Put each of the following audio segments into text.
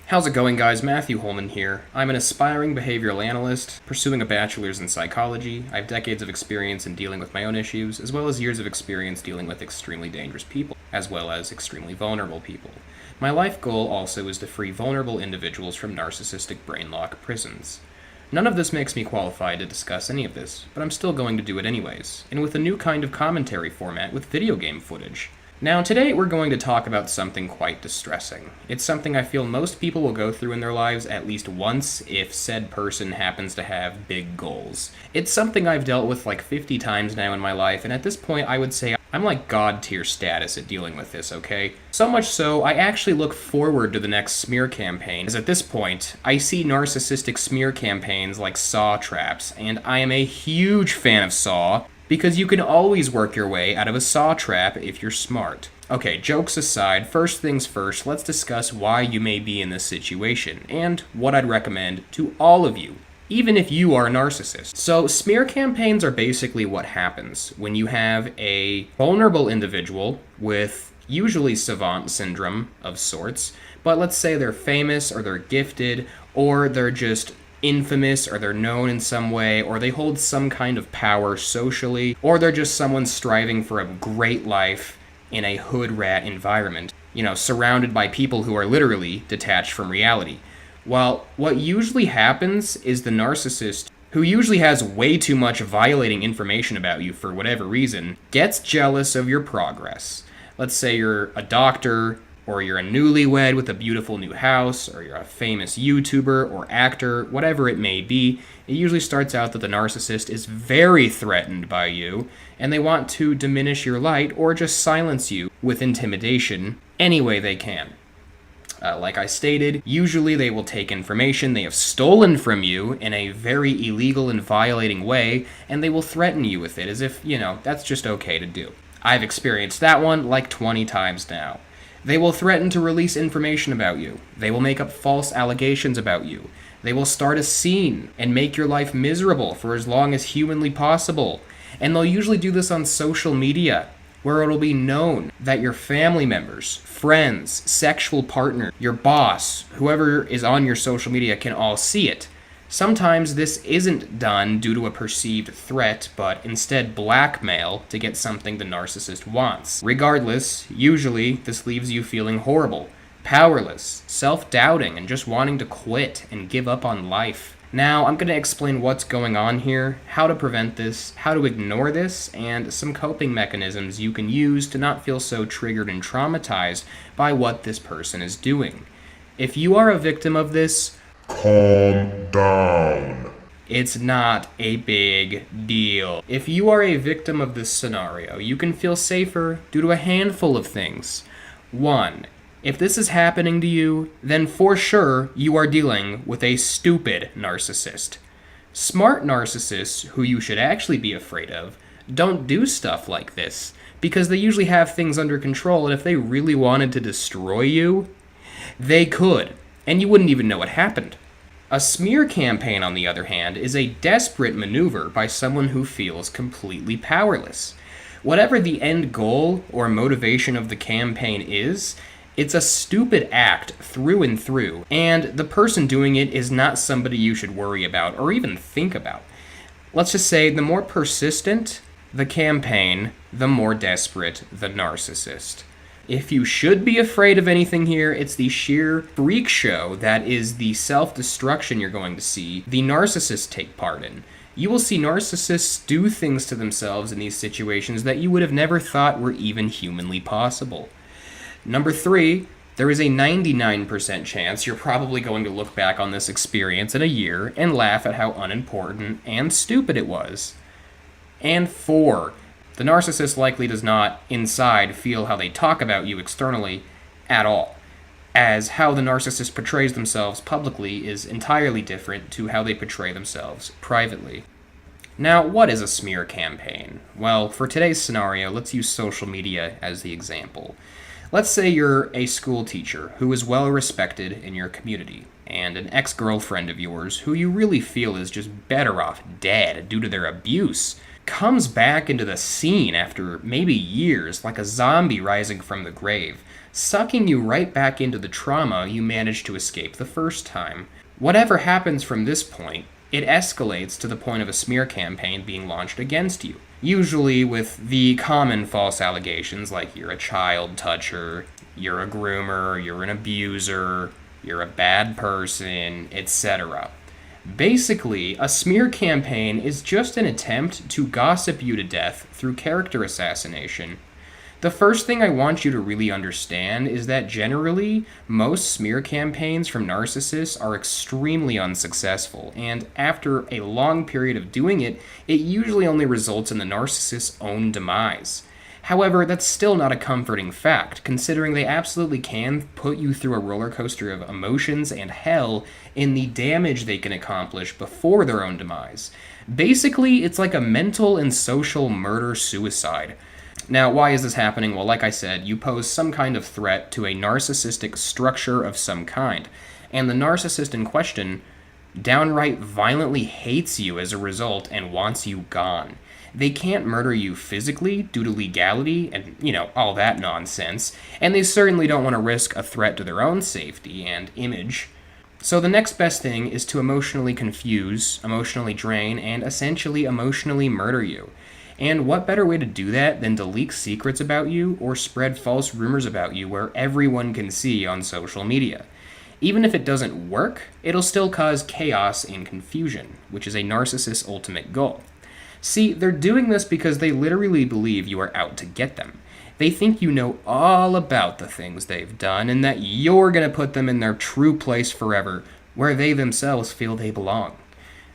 How's it going, guys? Matthew Holman here. I'm an aspiring behavioral analyst, pursuing a bachelor's in psychology. I have decades of experience in dealing with my own issues, as well as years of experience dealing with extremely dangerous people, as well as extremely vulnerable people. My life goal also is to free vulnerable individuals from narcissistic brain lock prisons. None of this makes me qualified to discuss any of this, but I'm still going to do it anyways, and with a new kind of commentary format with video game footage. Now, today we're going to talk about something quite distressing. It's something I feel most people will go through in their lives at least once if said person happens to have big goals. It's something I've dealt with like 50 times now in my life, and at this point I would say I'm like God tier status at dealing with this, okay? So much so, I actually look forward to the next smear campaign, as at this point, I see narcissistic smear campaigns like Saw traps, and I am a huge fan of Saw, because you can always work your way out of a saw trap if you're smart. Okay, jokes aside, first things first, let's discuss why you may be in this situation, and what I'd recommend to all of you, even if you are a narcissist. So, smear campaigns are basically what happens when you have a vulnerable individual with usually savant syndrome of sorts, but let's say they're famous, or they're gifted, or they're just infamous, or they're known in some way, or they hold some kind of power socially, or they're just someone striving for a great life in a hood rat environment, surrounded by people who are literally detached from reality. Well, what usually happens is the narcissist, who usually has way too much violating information about you for whatever reason, gets jealous of your progress. Let's say you're a doctor, or you're a newlywed with a beautiful new house, or you're a famous YouTuber or actor, whatever it may be. It usually starts out that the narcissist is very threatened by you, and they want to diminish your light or just silence you with intimidation any way they can. Like I stated, usually they will take information they have stolen from you in a very illegal and violating way, and they will threaten you with it as if, that's just okay to do. I've experienced that one like 20 times now. They will threaten to release information about you. They will make up false allegations about you. They will start a scene and make your life miserable for as long as humanly possible. And they'll usually do this on social media, where it'll be known that your family members, friends, sexual partner, your boss, whoever is on your social media can all see it. Sometimes this isn't done due to a perceived threat, but instead blackmail to get something the narcissist wants. Regardless, usually this leaves you feeling horrible, powerless, self-doubting, and just wanting to quit and give up on life. Now, I'm going to explain what's going on here, how to prevent this, how to ignore this, and some coping mechanisms you can use to not feel so triggered and traumatized by what this person is doing. If you are a victim of this, calm down. It's not a big deal. If you are a victim of this scenario, you can feel safer due to a handful of things. 1. If this is happening to you, then for sure you are dealing with a stupid narcissist. Smart narcissists, who you should actually be afraid of, don't do stuff like this, because they usually have things under control, and if they really wanted to destroy you, they could, and you wouldn't even know what happened. A smear campaign, on the other hand, is a desperate maneuver by someone who feels completely powerless. Whatever the end goal or motivation of the campaign is, it's a stupid act through and through, and the person doing it is not somebody you should worry about or even think about. Let's just say the more persistent the campaign, the more desperate the narcissist. If you should be afraid of anything here, it's the sheer freak show that is the self-destruction you're going to see the narcissists take part in. You will see narcissists do things to themselves in these situations that you would have never thought were even humanly possible. Number 3, there is a 99% chance you're probably going to look back on this experience in a year and laugh at how unimportant and stupid it was. And 4, the narcissist likely does not, inside, feel how they talk about you externally at all, as how the narcissist portrays themselves publicly is entirely different to how they portray themselves privately. Now, what is a smear campaign? Well, for today's scenario, let's use social media as the example. Let's say you're a school teacher who is well respected in your community, and an ex-girlfriend of yours who you really feel is just better off dead due to their abuse comes back into the scene after maybe years, like a zombie rising from the grave, sucking you right back into the trauma you managed to escape the first time. Whatever happens from this point, it escalates to the point of a smear campaign being launched against you, usually with the common false allegations like you're a child toucher, you're a groomer, you're an abuser, you're a bad person, etc. Basically, a smear campaign is just an attempt to gossip you to death through character assassination. The first thing I want you to really understand is that generally, most smear campaigns from narcissists are extremely unsuccessful, and after a long period of doing it, it usually only results in the narcissist's own demise. However, that's still not a comforting fact, considering they absolutely can put you through a roller coaster of emotions and hell in the damage they can accomplish before their own demise. Basically, it's like a mental and social murder-suicide. Now, why is this happening? Well, like I said, you pose some kind of threat to a narcissistic structure of some kind, and the narcissist in question downright violently hates you as a result and wants you gone. They can't murder you physically due to legality and, all that nonsense, and they certainly don't want to risk a threat to their own safety and image. So the next best thing is to emotionally confuse, emotionally drain, and essentially emotionally murder you. And what better way to do that than to leak secrets about you or spread false rumors about you where everyone can see on social media? Even if it doesn't work, it'll still cause chaos and confusion, which is a narcissist's ultimate goal. See, they're doing this because they literally believe you are out to get them. They think you know all about the things they've done and that you're going to put them in their true place forever, where they themselves feel they belong.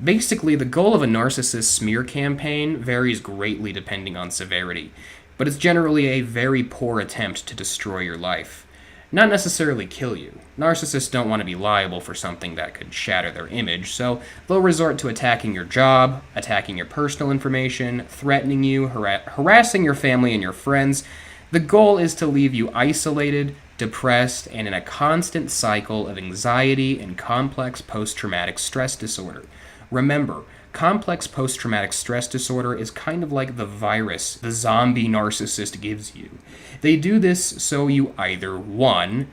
Basically, the goal of a narcissist smear campaign varies greatly depending on severity, but it's generally a very poor attempt to destroy your life. Not necessarily kill you. Narcissists don't want to be liable for something that could shatter their image, so they'll resort to attacking your job, attacking your personal information, threatening you, harassing your family and your friends. The goal is to leave you isolated, depressed, and in a constant cycle of anxiety and complex post-traumatic stress disorder. Remember, complex post-traumatic stress disorder is kind of like the virus the zombie narcissist gives you. They do this so you either 1.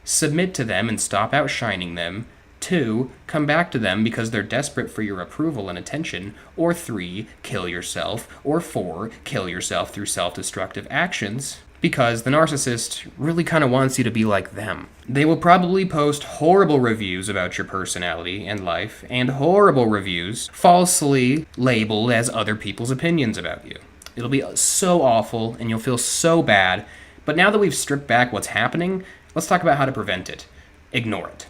Submit to them and stop outshining them, 2. Come back to them because they're desperate for your approval and attention, or 3. Kill yourself, or 4. Kill yourself through self-destructive actions. Because the narcissist really kind of wants you to be like them. They will probably post horrible reviews about your personality and life, and horrible reviews falsely labeled as other people's opinions about you. It'll be so awful, and you'll feel so bad. But now that we've stripped back what's happening, let's talk about how to prevent it. Ignore it.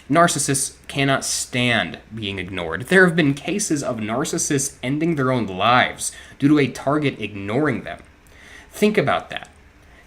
Narcissists cannot stand being ignored. There have been cases of narcissists ending their own lives due to a target ignoring them. Think about that.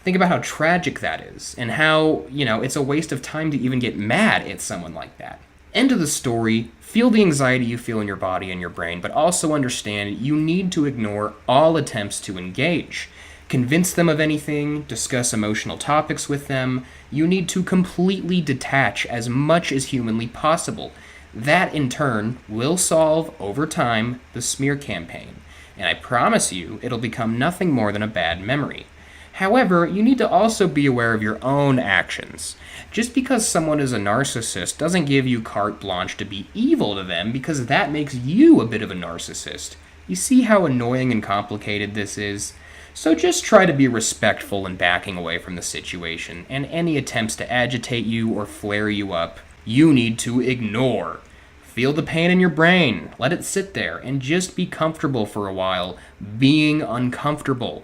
Think about how tragic that is, and how, it's a waste of time to even get mad at someone like that. End of the story. Feel the anxiety you feel in your body and your brain, but also understand you need to ignore all attempts to engage. Convince them of anything, discuss emotional topics with them. You need to completely detach as much as humanly possible. That, in turn, will solve, over time, the smear campaign. And I promise you, it'll become nothing more than a bad memory. However, you need to also be aware of your own actions. Just because someone is a narcissist doesn't give you carte blanche to be evil to them, because that makes you a bit of a narcissist. You see how annoying and complicated this is? So just try to be respectful in backing away from the situation, and any attempts to agitate you or flare you up, you need to ignore. Feel the pain in your brain, let it sit there, and just be comfortable for a while, being uncomfortable.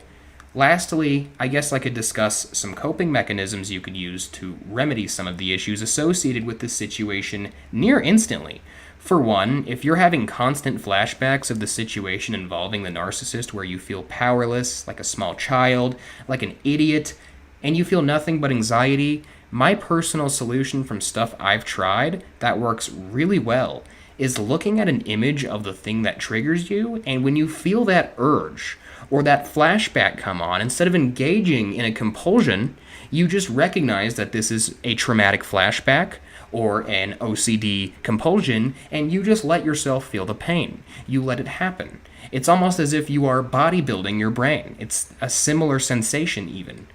Lastly, I guess I could discuss some coping mechanisms you could use to remedy some of the issues associated with this situation near instantly. For one, if you're having constant flashbacks of the situation involving the narcissist where you feel powerless, like a small child, like an idiot, and you feel nothing but anxiety, my personal solution from stuff I've tried that works really well is looking at an image of the thing that triggers you, and when you feel that urge or that flashback come on, instead of engaging in a compulsion, you just recognize that this is a traumatic flashback or an OCD compulsion, and you just let yourself feel the pain. You let it happen. It's almost as if you are bodybuilding your brain. It's a similar sensation even.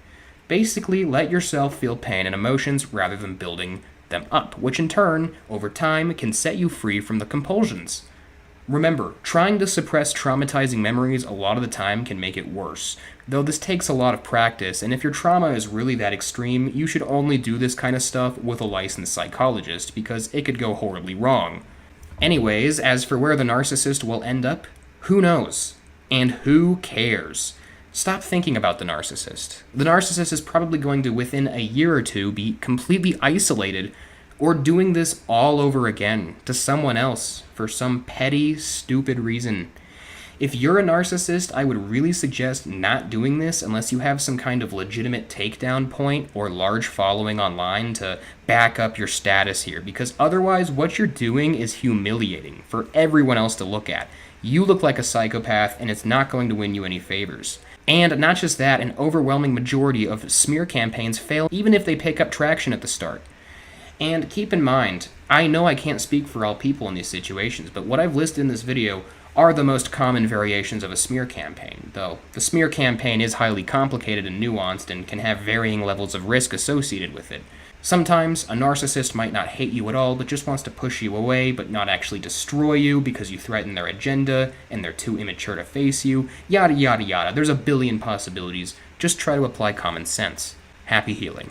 Basically, let yourself feel pain and emotions rather than building them up, which in turn, over time, can set you free from the compulsions. Remember, trying to suppress traumatizing memories a lot of the time can make it worse, though this takes a lot of practice, and if your trauma is really that extreme, you should only do this kind of stuff with a licensed psychologist, because it could go horribly wrong. Anyways, as for where the narcissist will end up, who knows? And who cares? Stop thinking about the narcissist. The narcissist is probably going to, within a year or two, be completely isolated or doing this all over again to someone else for some petty, stupid reason. If you're a narcissist, I would really suggest not doing this unless you have some kind of legitimate takedown point or large following online to back up your status here, because otherwise what you're doing is humiliating for everyone else to look at. You look like a psychopath, and it's not going to win you any favors. And not just that, an overwhelming majority of smear campaigns fail even if they pick up traction at the start. And keep in mind, I know I can't speak for all people in these situations, but what I've listed in this video are the most common variations of a smear campaign, though the smear campaign is highly complicated and nuanced and can have varying levels of risk associated with it. Sometimes a narcissist might not hate you at all, but just wants to push you away, but not actually destroy you because you threaten their agenda and they're too immature to face you, yada yada yada. There's a billion possibilities. Just try to apply common sense. Happy healing.